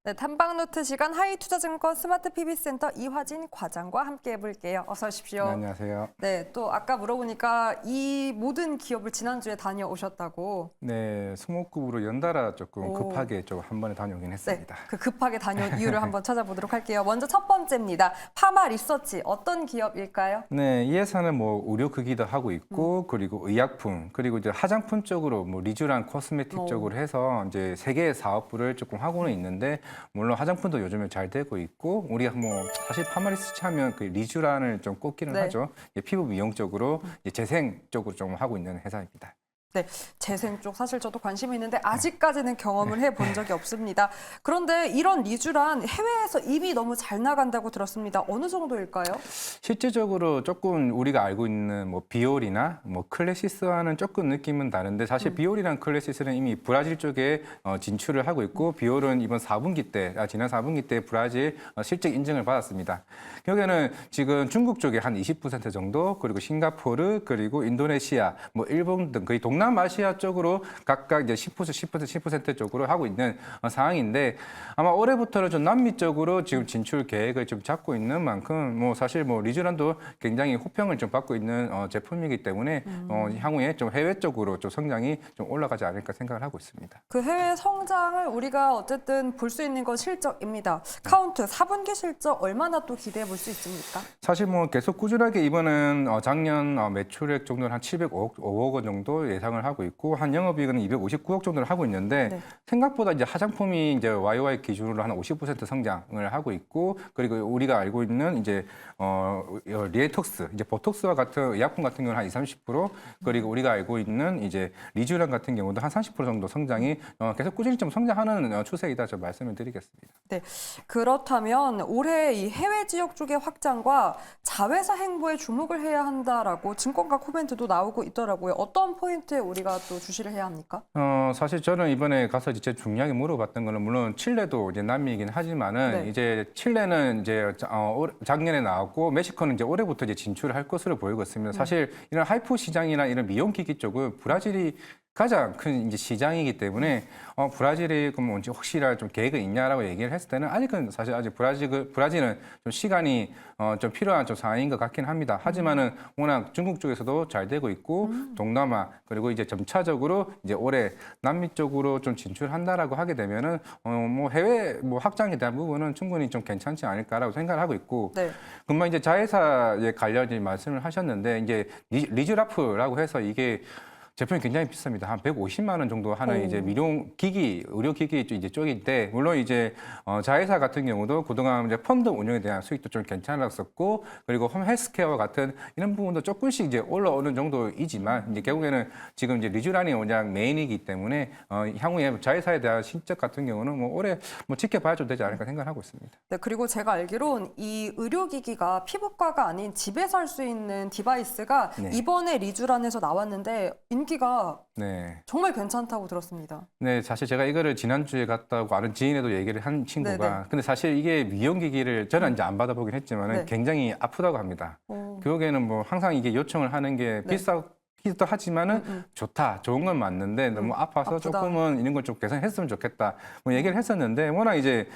네, 탐방노트 시간 하이투자증권 스마트 PB센터 이화진 과장과 함께 해볼게요. 어서 오십시오. 네, 안녕하세요. 네, 또 아까 물어보니까 이 모든 기업을 지난주에 다녀오셨다고. 네, 수목급으로 연달아 조금 오. 급하게 좀 한 번에 다녀오긴 네, 했습니다. 그 급하게 다녀온 이유를 한번 찾아보도록 할게요. 먼저 첫 번째입니다. 파마 리서치 어떤 기업일까요? 네, 이 회사는 뭐 의료 크기도 하고 있고 그리고 의약품 그리고 이제 화장품 쪽으로 뭐 리쥬란 코스메틱 오. 쪽으로 해서 이제 세 개의 사업부를 조금 하고는 있는데 물론 화장품도 요즘에 잘 되고 있고 우리가 뭐 사실 파마리스치 하면 그 리쥬란을 좀 꼽기는 네. 하죠. 이제 피부 미용 쪽으로 이제 재생 쪽으로 좀 하고 있는 회사입니다. 네, 재생 쪽 사실 저도 관심이 있는데 아직까지는 경험을 해본 적이 없습니다. 그런데 이런 리쥬란 해외에서 이미 너무 잘 나간다고 들었습니다. 어느 정도일까요? 실제적으로 조금 우리가 알고 있는 뭐 비올이나 뭐 클래시스와는 조금 느낌은 다른데 사실 비올이랑 클래시스는 이미 브라질 쪽에 진출을 하고 있고 비올은 이번 4분기 때 지난 4분기 때 브라질 실적 인증을 받았습니다. 여기는 지금 중국 쪽에 한 20% 정도 그리고 싱가포르 그리고 인도네시아 뭐 일본 등 거의 동남아시아 쪽으로 각각 이제 10% 쪽으로 하고 있는 상황인데 아마 올해부터는 좀 남미 쪽으로 지금 진출 계획을 좀 잡고 있는 만큼 뭐 사실 뭐 리쥬란도 굉장히 호평을 좀 받고 있는 제품이기 때문에 향후에 좀 해외 쪽으로 좀 성장이 좀 올라가지 않을까 생각을 하고 있습니다. 그 해외 성장을 우리가 어쨌든 볼 수 있는 건 실적입니다. 카운트 4분기 실적 얼마나 또 기대해 볼 수 있습니까? 사실 뭐 계속 꾸준하게 이번은 작년 매출액 정도는 한 705억 원 정도 예상을 하고 있고 한 영업이익은 259억 정도를 하고 있는데 네. 생각보다 이제 화장품이 이제 YOY 기준으로 한 50% 성장을 하고 있고 그리고 우리가 알고 있는 이제 리에톡스 이제 보톡스와 같은 의약품 같은 경우는 한 20, 30% 그리고 우리가 알고 있는 이제 리쥬란 같은 경우도 한 30% 정도 성장이 계속 꾸준히 좀 성장하는 추세이다 좀 말씀을 드리겠습니다. 네, 그렇다면 올해 이 해외 지역 쪽의 확장과 자회사 행보에 주목을 해야 한다라고 증권가 코멘트도 나오고 있더라고요. 어떤 포인트에 우리가 또 주시를 해야 합니까? 사실 저는 이번에 가서 진짜 중요하게 물어봤던 거는 물론 칠레도 이제 남미이긴 하지만은 네. 이제 칠레는 이제 작년에 나왔고 멕시코는 이제 올해부터 이제 진출을 할 것으로 보이고 있습니다. 사실 이런 하이프 시장이나 이런 미용기기 쪽은 브라질이 가장 큰 이제 시장이기 때문에 브라질이 그럼 언제 혹시나 좀 계획이 있냐라고 얘기를 했을 때는 아직은 사실 아직 브라질은 좀 시간이 좀 필요한 좀 상황인 것 같긴 합니다. 하지만은 워낙 중국 쪽에서도 잘 되고 있고 동남아 그리고 이제 점차적으로 이제 올해 남미 쪽으로 좀 진출한다라고 하게 되면은 뭐 해외 뭐 확장에 대한 부분은 충분히 좀 괜찮지 않을까라고 생각을 하고 있고 네. 금방 이제 자회사에 관련 말씀을 하셨는데 이제 리쥬라프라고 해서 이게 제품이 굉장히 비쌉니다. 한 150만 원 정도 하는 이제 미용기기, 의료기기 이제 쪽인데 물론 이제 자회사 같은 경우도 그동안 이제 펀드 운영에 대한 수익도 좀 괜찮았었고 그리고 홈 헬스케어 같은 이런 부분도 조금씩 이제 올라오는 정도이지만 이제 결국에는 지금 이제 리쥬란이 워낙 메인이기 때문에 향후에 자회사에 대한 실적 같은 경우는 뭐 올해 뭐 지켜봐야 좀 되지 않을까 생각을 하고 있습니다. 네, 그리고 제가 알기론 이 의료기기가 피부과가 아닌 집에서 할 수 있는 디바이스가 네. 이번에 리쥬란에서 나왔는데 인기가 네. 정말 괜찮다고 들었습니다. 네, 사실 제가 이거를 지난주에 갔다고 아는 지인에도 얘기를 한 친구가 네네. 근데 사실 이게 미용기기를 저는 이제 안 받아보긴 했지만은 네. 굉장히 아프다고 합니다. 오. 결국에는 뭐 항상 이게 요청을 하는 게 네. 비싸기도 하지만은 좋다, 좋은 건 맞는데 너무 아파서 아프다. 조금은 이런 걸 좀 개선했으면 좋겠다. 뭐 얘기를 했었는데 워낙 이제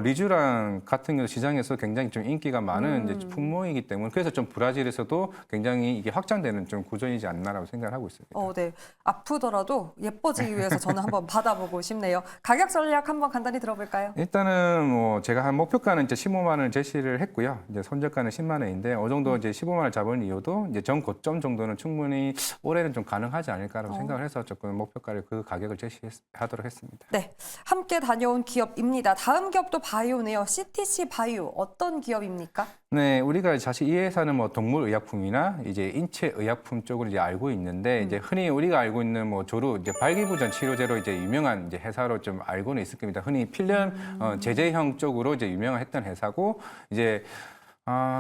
리쥬란 같은 경우 시장에서 굉장히 좀 인기가 많은 이제 품목이기 때문에 그래서 좀 브라질에서도 굉장히 이게 확장되는 좀 구조이지 않나라고 생각을 하고 있습니다. 네. 아프더라도 예뻐지기 위해서 저는 한번 받아보고 싶네요. 가격 전략 한번 간단히 들어볼까요? 일단은 뭐 제가 한 목표가는 이제 15만 원을 제시를 했고요. 이제 손절가는 10만 원인데 어느 정도 이제 15만 원을 잡은 이유도 이제 전 고점 정도는 충분히 올해는 좀 가능하지 않을까라고 생각을 해서 조금 목표가를 그 가격을 제시하도록 했습니다. 네, 함께 다녀온 기업입니다. 다음 기업도 바이오네요. CTC 바이오 어떤 기업입니까? 네, 우리가 사실 이 회사는 뭐 동물의약품이나 이제 인체의약품 쪽으로 이제 알고 있는데 이제 흔히 우리가 알고 있는 뭐 조루 이제 발기부전 치료제로 이제 유명한 이제 회사로 좀 알고는 있을 겁니다. 흔히 필름 제제형 쪽으로 이제 유명했던 회사고 이제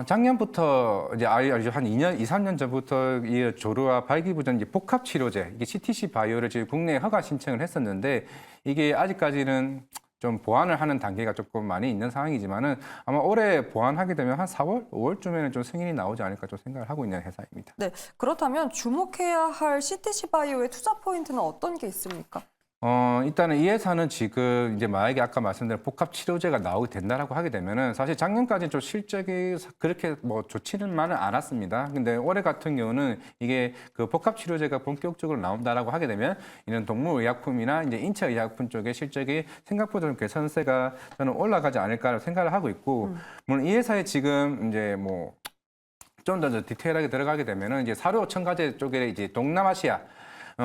작년부터 이제 알죠. 한 2년, 2, 3년 전부터 이 조루와 발기부전 이제 복합 치료제, 이게 CTC 바이오를 지금 국내에 허가 신청을 했었는데 이게 아직까지는 좀 보완을 하는 단계가 조금 많이 있는 상황이지만은 아마 올해 보완하게 되면 한 4월, 5월쯤에는 좀 승인이 나오지 않을까 좀 생각을 하고 있는 회사입니다. 네, 그렇다면 주목해야 할 CTC 바이오의 투자 포인트는 어떤 게 있습니까? 일단은 이 회사는 지금 이제 만약에 아까 말씀드린 복합 치료제가 나오게 된다라고 하게 되면은 사실 작년까지 좀 실적이 그렇게 뭐 좋지는만은 않았습니다. 근데 올해 같은 경우는 이게 그 복합 치료제가 본격적으로 나온다라고 하게 되면 이런 동물 의약품이나 이제 인체 의약품 쪽의 실적이 생각보다 좀 개선세가 저는 올라가지 않을까라고 생각을 하고 있고, 물론 이 회사에 지금 이제 뭐 좀 더 디테일하게 들어가게 되면은 이제 사료 첨가제 쪽에 이제 동남아시아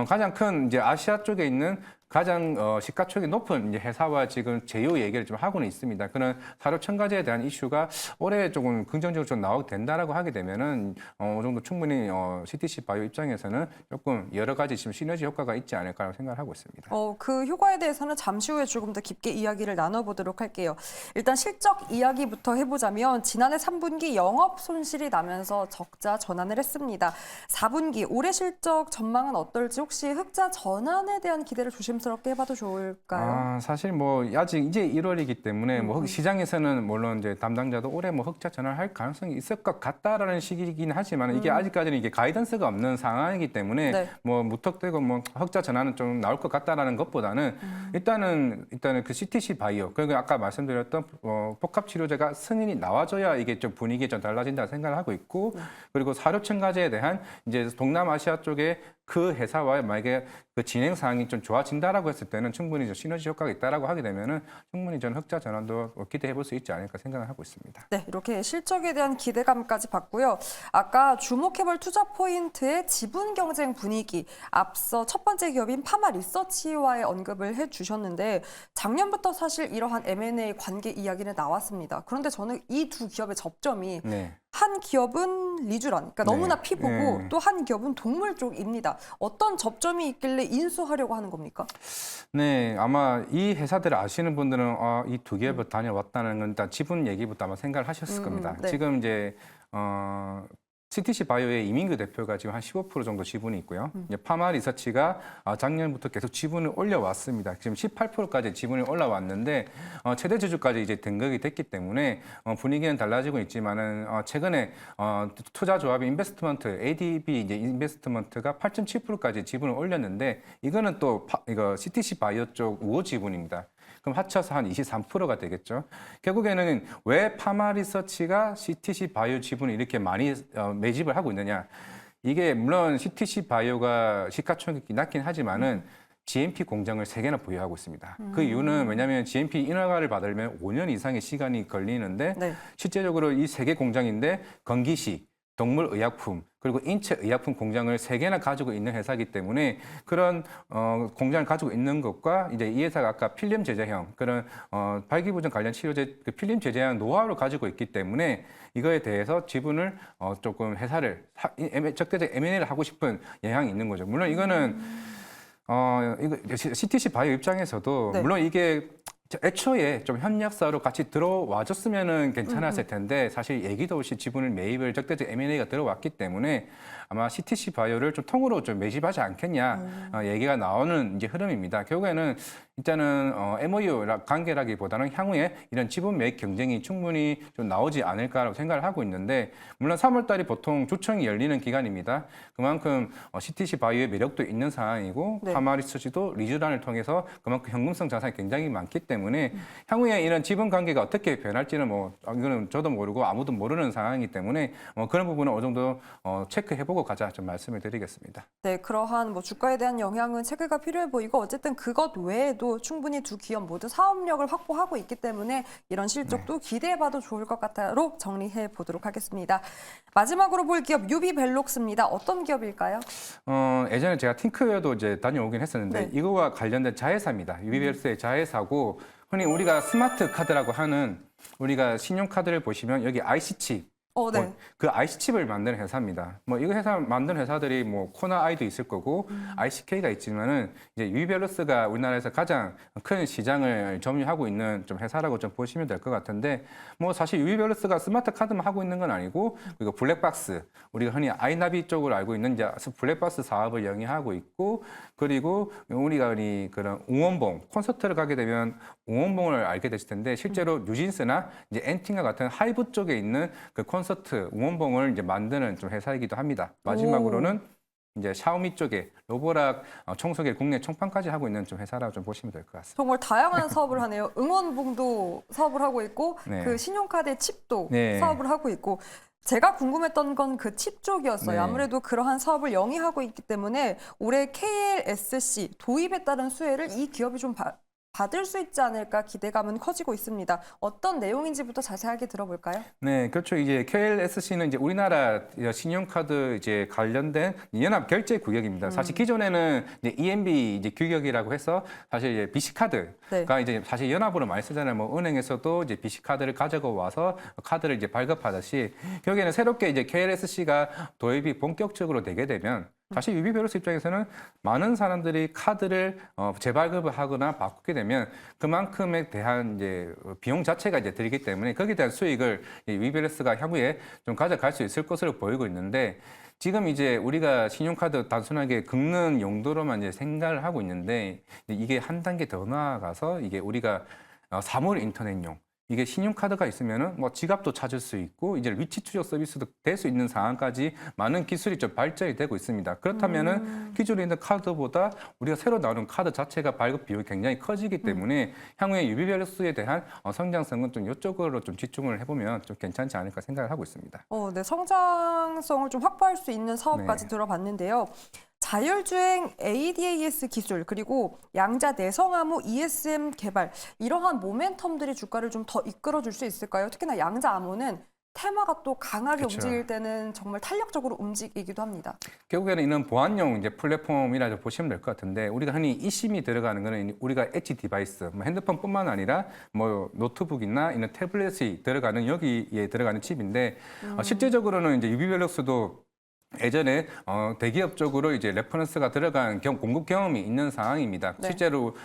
가장 큰 이제 아시아 쪽에 있는 가장 시가총액이 높은 이제 회사와 지금 제휴 얘기를 좀 하고는 있습니다. 그런 사료 첨가제에 대한 이슈가 올해 조금 긍정적으로 좀 나오게 된다라고 하게 되면은 어느 정도 충분히 CTC 바이오 입장에서는 조금 여러 가지 지금 시너지 효과가 있지 않을까라고 생각을 하고 있습니다. 그 효과에 대해서는 잠시 후에 조금 더 깊게 이야기를 나눠보도록 할게요. 일단 실적 이야기부터 해보자면 지난해 3분기 영업 손실이 나면서 적자 전환을 했습니다. 4분기 올해 실적 전망은 어떨지 혹시 흑자 전환에 대한 기대를 조심스럽게 해봐도 좋을까요? 사실 뭐 아직 이제 1월이기 때문에 뭐 시장에서는 물론 이제 담당자도 올해 뭐 흑자 전환할 가능성이 있을 것 같다라는 시기이긴 하지만 이게 아직까지는 이게 가이던스가 없는 상황이기 때문에 네. 뭐 무턱대고 뭐 흑자 전환은 좀 나올 것 같다라는 것보다는 일단은 그 CTC 바이오 그리고 아까 말씀드렸던 복합 치료제가 승인이 나와줘야 이게 좀 분위기 좀 달라진다 생각을 하고 있고, 그리고 사료 첨가제에 대한 이제 동남아시아 쪽에 그 회사와의 만약에 그 진행 사항이 좀 좋아진다라고 했을 때는 충분히 좀 시너지 효과가 있다라고 하게 되면은 충분히 저는 흑자 전환도 기대해 볼 수 있지 않을까 생각을 하고 있습니다. 네, 이렇게 실적에 대한 기대감까지 봤고요. 아까 주목해볼 투자 포인트의 지분 경쟁 분위기, 앞서 첫 번째 기업인 파마 리서치와의 언급을 해주셨는데 작년부터 사실 이러한 M&A 관계 이야기는 나왔습니다. 그런데 저는 이 두 기업의 접점이 네. 한 기업은 리쥬란, 그러니까 네. 너무나 피보고 네. 또 한 기업은 동물 쪽입니다. 어떤 접점이 있길래 인수하려고 하는 겁니까? 네, 아마 이 회사들을 아시는 분들은 이 두 기업을 다녀왔다는 건 일단 지분 얘기부터 아마 생각을 하셨을 겁니다. 네. 지금 이제 CTC 바이오의 이민규 대표가 지금 한 15% 정도 지분이 있고요. 이제 파마 리서치가 작년부터 계속 지분을 올려왔습니다. 지금 18%까지 지분이 올라왔는데 최대 주주까지 이제 등극이 됐기 때문에 분위기는 달라지고 있지만은 최근에 투자 조합인 인베스트먼트 ADB 이제 인베스트먼트가 8.7%까지 지분을 올렸는데 이거는 또 이거 CTC 바이오 쪽 우호 지분입니다. 그럼 합쳐서 한 23%가 되겠죠. 결국에는 왜 파마 리서치가 CTC 바이오 지분을 이렇게 많이 매집을 하고 있느냐. 이게 물론 CTC 바이오가 시가총액이 낮긴 하지만은 GMP 공장을 3개나 보유하고 있습니다. 그 이유는 왜냐하면 GMP 인허가를 받으려면 5년 이상의 시간이 걸리는데 네. 실제적으로 이 3개 공장인데 건기시, 동물의약품, 그리고 인체의약품 공장을 3개나 가지고 있는 회사이기 때문에 그런 공장을 가지고 있는 것과 이제 이 회사가 아까 필름 제제형 그런 발기부전 관련 치료제 그 필름 제제형 노하우를 가지고 있기 때문에 이거에 대해서 지분을 조금 회사를 적대적 M&A를 하고 싶은 영향이 있는 거죠. 물론 이거는 이거 CTC 바이오 입장에서도 네. 물론 이게 애초에 좀 협력사로 같이 들어와줬으면은 괜찮았을 텐데 사실 얘기도 없이 지분을 매입을 적대적 M&A가 들어왔기 때문에 아마 CTC 바이오를 좀 통으로 좀 매집하지 않겠냐 얘기가 나오는 이제 흐름입니다. 결국에는 일단은 MOU 관계라기보다는 향후에 이런 지분 매입 경쟁이 충분히 좀 나오지 않을까라고 생각을 하고 있는데 물론 3월달이 보통 조청이 열리는 기간입니다. 그만큼 CTC 바이오의 매력도 있는 상황이고 네. 파마 리서치도 리쥬란을 통해서 그만큼 현금성 자산이 굉장히 많기 때문에 향후에 이런 지분 관계가 어떻게 변할지는 뭐 이거는 저도 모르고 아무도 모르는 상황이기 때문에 그런 부분은 어느 정도 체크해보고 가자 좀 말씀을 드리겠습니다. 네, 그러한 뭐 주가에 대한 영향은 체크가 필요해 보이고 어쨌든 그것 외에도 충분히 두 기업 모두 사업력을 확보하고 있기 때문에 이런 실적도 기대해봐도 좋을 것 같아로 정리해 보도록 하겠습니다. 마지막으로 볼 기업 유비벨록스입니다. 어떤 기업일까요? 예전에 제가 팅크웨어도 이제 다녀오긴 했었는데 네. 이거와 관련된 자회사입니다. 유비벨록스의 자회사고 흔히 우리가 스마트 카드라고 하는 우리가 신용카드를 보시면 여기 IC칩 네. 그 IC칩을 만드는 회사입니다. 뭐 이거 회사 만든 회사들이 뭐 코나 아이도 있을 거고 ICK가 있지만은 이제 유비벨록스가 우리나라에서 가장 큰 시장을 점유하고 있는 좀 회사라고 좀 보시면 될 것 같은데 뭐 사실 유비벨록스가 스마트 카드만 하고 있는 건 아니고 그리고 블랙박스 우리가 흔히 아이나비 쪽으로 알고 있는 이제 블랙박스 사업을 영위하고 있고 그리고 우리가 흔히 그런 응원봉 콘서트를 가게 되면 응원봉을 알게 되실 텐데 실제로 뉴진스나 이제 엔팅과 같은 하이브 쪽에 있는 그 콘서트 응원봉을 이제 만드는 좀 회사이기도 합니다. 마지막으로는 이제 샤오미 쪽에 로보락 청소기 국내 총판까지 하고 있는 좀 회사라고 좀 보시면 될 것 같습니다. 정말 다양한 사업을 하네요. 응원봉도 사업을 하고 있고 네. 그 신용카드 칩도 네. 사업을 하고 있고 제가 궁금했던 건 그 칩 쪽이었어요. 네. 아무래도 그러한 사업을 영위하고 있기 때문에 올해 KLSC 도입에 따른 수혜를 이 기업이 좀 받을 수 있지 않을까 기대감은 커지고 있습니다. 어떤 내용인지부터 자세하게 들어볼까요? 네, 그렇죠. 이제 KLSC는 이제 우리나라 신용카드 이제 관련된 연합 결제 구역입니다. 사실 기존에는 이제 EMB 이제 규격이라고 해서 사실 이제 BC카드가 네. 이제 사실 연합으로 많이 쓰잖아요. 뭐 은행에서도 이제 BC카드를 가지고 와서 카드를 이제 발급하듯이 여기에는 새롭게 이제 KLSC가 도입이 본격적으로 되게 되면 사실 유비밸런스 입장에서는 많은 사람들이 카드를 재발급을 하거나 바꾸게 되면 그만큼에 대한 이제 비용 자체가 이제 들기 때문에 거기에 대한 수익을 유비밸런스가 향후에 좀 가져갈 수 있을 것으로 보이고 있는데 지금 이제 우리가 신용카드 단순하게 긁는 용도로만 이제 생각을 하고 있는데 이게 한 단계 더 나아가서 이게 우리가 사물 인터넷용 이게 신용카드가 있으면은 뭐 지갑도 찾을 수 있고 이제 위치 추적 서비스도 될 수 있는 상황까지 많은 기술이 좀 발전이 되고 있습니다. 그렇다면은 기존에 있는 카드보다 우리가 새로 나오는 카드 자체가 발급 비용이 굉장히 커지기 때문에 향후에 유비밸런스에 대한 성장성은 좀 이쪽으로 좀 집중을 해보면 좀 괜찮지 않을까 생각을 하고 있습니다. 네, 성장성을 좀 확보할 수 있는 사업까지 네. 들어봤는데요. 자율주행 ADAS 기술 그리고 양자 내성암호 ESM 개발 이러한 모멘텀들이 주가를 좀 더 이끌어줄 수 있을까요? 특히나 양자 암호는 테마가 또 강하게 그쵸. 움직일 때는 정말 탄력적으로 움직이기도 합니다. 결국에는 이런 보안용 이제 플랫폼이라 보시면 될 것 같은데 우리가 흔히 eSIM이 들어가는 거는 우리가 엣지 디바이스, 뭐 핸드폰뿐만 아니라 뭐 노트북이나 이런 태블릿이 들어가는 여기에 들어가는 칩인데 실제적으로는 이제 유비밸런스도 예전에 대기업 쪽으로 이제 레퍼런스가 들어간 공급 경험이 있는 상황입니다. 네. 실제로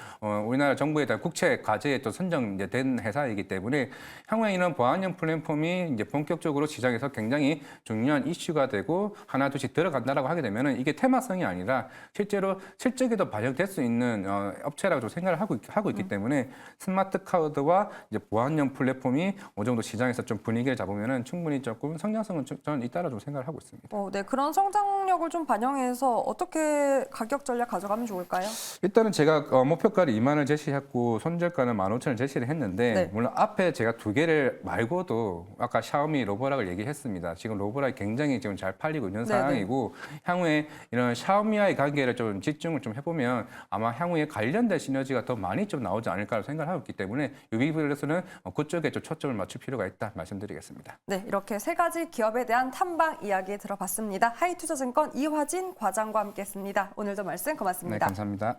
우리나라 정부에 대한 국채 과제에 또 선정 이제 된 회사이기 때문에 향후에 이런 보안형 플랫폼이 이제 본격적으로 시장에서 굉장히 중요한 이슈가 되고 하나둘씩 들어간다라고 하게 되면은 이게 테마성이 아니라 실제로 실적에도 반영될 수 있는 업체라고 좀 생각을 하고 있기 때문에 스마트 카드와 이제 보안형 플랫폼이 어느 정도 시장에서 좀 분위기를 잡으면은 충분히 조금 성장성은 저는 있다라 좀 생각을 하고 있습니다. 네, 그런 성장력을 좀 반영해서 어떻게 가격 전략 가져가면 좋을까요? 일단은 제가 목표가를 2만을 제시했고 손절가는 15,000을 제시를 했는데 네. 물론 앞에 제가 두 개를 말고도 아까 샤오미 로보락을 얘기했습니다. 지금 로보락이 굉장히 지금 잘 팔리고 있는 네네. 상황이고 향후에 이런 샤오미와의 관계를 좀 집중을 좀 해보면 아마 향후에 관련된 시너지가 더 많이 좀 나오지 않을까 생각을 하고 있기 때문에 유비밸런스는 그쪽에 좀 초점을 맞출 필요가 있다 말씀드리겠습니다. 네, 이렇게 세 가지 기업에 대한 탐방 이야기 들어봤습니다. 하이투자증권 이화진 과장과 함께했습니다. 오늘도 말씀 네, 고맙습니다. 감사합니다.